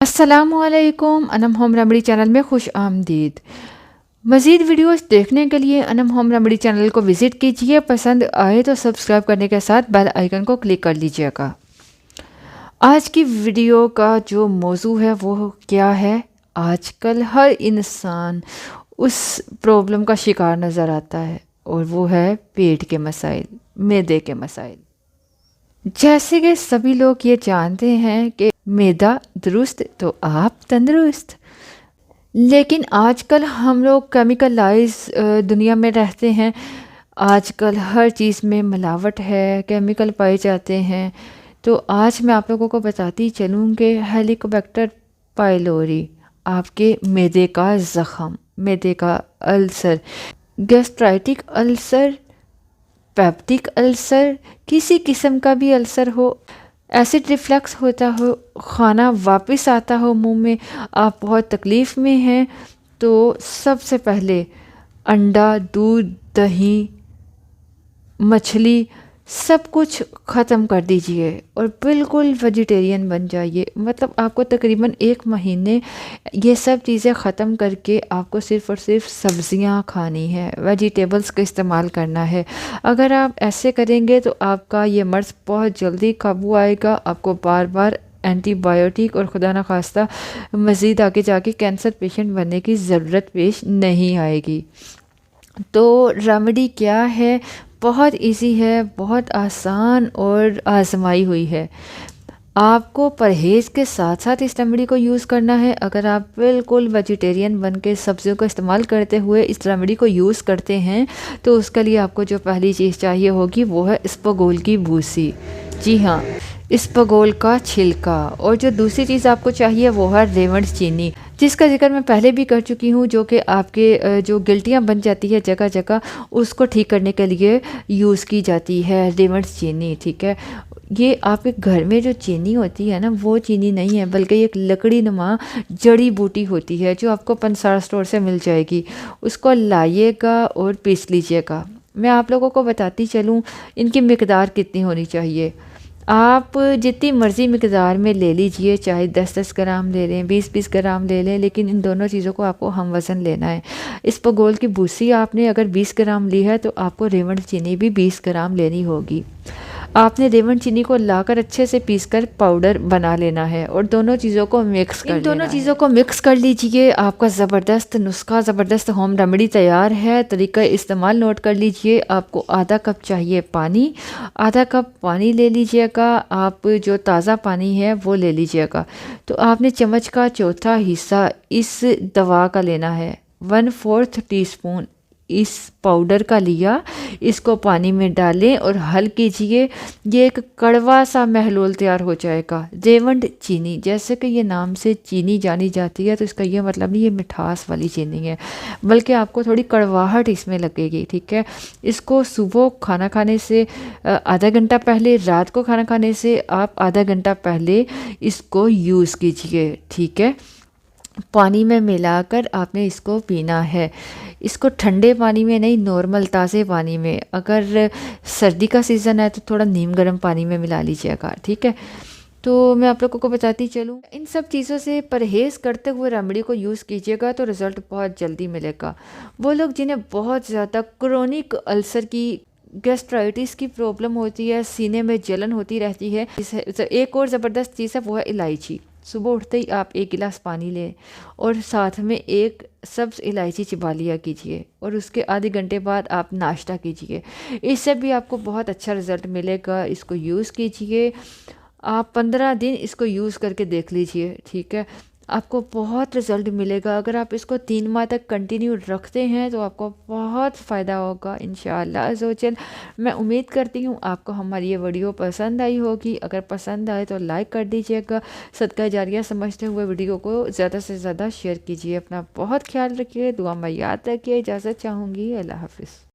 अस्सलामुअलैकुम Anam home remedy channel में खुश आमदीद। मज़ीद वीडियोस देखने के लिए अनम होम रेमेडी चैनल को विज़िट कीजिए। पसंद आए तो सब्सक्राइब करने के साथ बेल आइकन को क्लिक कर लीजिएगा। आज की वीडियो का जो मौजू है वो क्या है, आजकल हर इंसान उस प्रॉब्लम का शिकार नज़र आता है और वो है पेट के मसाइल, मैदे के मसाइल। जैसे कि सभी लोग ये जानते हैं कि मैदा दुरुस्त तो आप तंदुरुस्त। लेकिन आजकल हम लोग केमिकलाइज दुनिया में रहते हैं। आजकल हर चीज़ में मिलावट है, केमिकल पाए जाते हैं। तो आज मैं आप लोगों को बताती चलूँ कि हेलिकोबैक्टर पाइलोरी आपके मैदे का ज़ख़म, मैदे का अल्सर, गैस्ट्राइटिक अल्सर, पेप्टिक अल्सर, किसी किस्म का भी अल्सर हो, एसिड रिफ्लक्स होता हो, खाना वापस आता हो मुंह में, आप बहुत तकलीफ़ में हैं, तो सबसे पहले अंडा, दूध, दही, मछली सब कुछ ख़त्म कर दीजिए और बिल्कुल वेजिटेरियन बन जाइए। मतलब आपको तकरीबन 1 महीने ये सब चीज़ें ख़त्म करके आपको सिर्फ़ और सिर्फ सब्ज़ियाँ खानी है, वेजिटेबल्स का इस्तेमाल करना है। अगर आप ऐसे करेंगे तो आपका ये मर्ज़ बहुत जल्दी काबू आएगा। आपको बार बार एंटीबायोटिक और खुदा न खास्ता मज़ीद आगे जाके कैंसर पेशेंट बनने की ज़रूरत पेश नहीं आएगी। तो रेमेडी क्या है, बहुत इजी है, बहुत आसान और आजमाई हुई है। आपको परहेज़ के साथ साथ इस रेमेडी को यूज़ करना है। अगर आप बिल्कुल वेजिटेरियन बन के सब्जियों का इस्तेमाल करते हुए इस रेमेडी को यूज़ करते हैं तो उसके लिए आपको जो पहली चीज़ चाहिए होगी वो है इसबगोल की भूसी। जी हाँ, इसबगोल का छिलका। और जो दूसरी चीज़ आपको चाहिए वो है रेवंड चीनी, जिसका जिक्र मैं पहले भी कर चुकी हूँ, जो कि आपके जो गिल्टियाँ बन जाती है जगह जगह, उसको ठीक करने के लिए यूज़ की जाती है रेवंड चीनी। ठीक है, ये आपके घर में जो चीनी होती है ना, वो चीनी नहीं है, बल्कि एक लकड़ी नुमा जड़ी बूटी होती है जो आपको पंसार स्टोर से मिल जाएगी। उसको लाइएगा और पीस लीजिएगा। मैं आप लोगों को बताती चलूँ इनकी मिकदार कितनी होनी चाहिए। आप जितनी मर्ज़ी मिकदार में ले लीजिए, चाहे 10-10 ग्राम ले लें, 20-20 ग्राम ले लें, लेकिन इन दोनों चीज़ों को आपको हम वज़न लेना है। इसबगोल की भूसी आपने अगर 20 ग्राम ली है तो आपको रेवंड चीनी भी 20 ग्राम लेनी होगी। आपने रेवंड चीनी को लाकर अच्छे से पीसकर पाउडर बना लेना है और दोनों चीज़ों को मिक्स कर, इन दोनों चीज़ों को मिक्स कर लीजिए। आपका ज़बरदस्त नुस्खा, ज़बरदस्त होम रेमेडी तैयार है। तरीका इस्तेमाल नोट कर लीजिए। आपको आधा कप चाहिए पानी, आधा कप पानी ले लीजिएगा। आप जो ताज़ा पानी है वो ले लीजिएगा। तो आपने चम्मच का चौथा हिस्सा इस दवा का लेना है, 1/4 टीस्पून इस पाउडर का लिया। इसको पानी में डालें और हल कीजिए। ये एक कड़वा सा महलूल तैयार हो जाएगा। रेवंड चीनी, जैसे कि ये नाम से चीनी जानी जाती है, तो इसका ये मतलब नहीं ये मिठास वाली चीनी है, बल्कि आपको थोड़ी कड़वाहट इसमें लगेगी। ठीक है, इसको सुबह खाना खाने से आधा घंटा पहले, रात को खाना खाने से आप आधा घंटा पहले इसको यूज़ कीजिए। ठीक है, पानी में मिलाकर आपने इसको पीना है। इसको ठंडे पानी में नहीं, नॉर्मल ताज़े पानी में। अगर सर्दी का सीज़न है तो थोड़ा नीम गर्म पानी में मिला लीजिएगा। ठीक है, तो मैं आप लोगों को बताती चलूँ, इन सब चीज़ों से परहेज़ करते हुए रेमेडी को यूज़ कीजिएगा तो रिज़ल्ट बहुत जल्दी मिलेगा। वो लोग जिन्हें बहुत ज़्यादा क्रोनिक अल्सर की, गैस्ट्राइटिस की प्रॉब्लम होती है, सीने में जलन होती रहती है, एक और ज़बरदस्त चीज़ है वो है इलायची। सुबह उठते ही आप 1 गिलास पानी लें और साथ में एक सब्ज़ इलायची चिबा लिया कीजिए और उसके आधे घंटे बाद आप नाश्ता कीजिए। इससे भी आपको बहुत अच्छा रिज़ल्ट मिलेगा। इसको यूज़ कीजिए। आप 15 दिन इसको यूज़ करके देख लीजिए। ठीक है, आपको बहुत रिज़ल्ट मिलेगा। अगर आप इसको 3 माह तक कंटिन्यू रखते हैं तो आपको बहुत फ़ायदा होगा इंशाअल्लाह अज़्ज़वजल। मैं उम्मीद करती हूँ आपको हमारी ये वीडियो पसंद आई होगी। अगर पसंद आए तो लाइक कर दीजिएगा। सदका जारिया समझते हुए वीडियो को ज़्यादा से ज़्यादा शेयर कीजिए। अपना बहुत ख्याल रखिए, दुआ में याद रखिए। इजाज़त चाहूँगी। अल्लाह हाफ़िज़।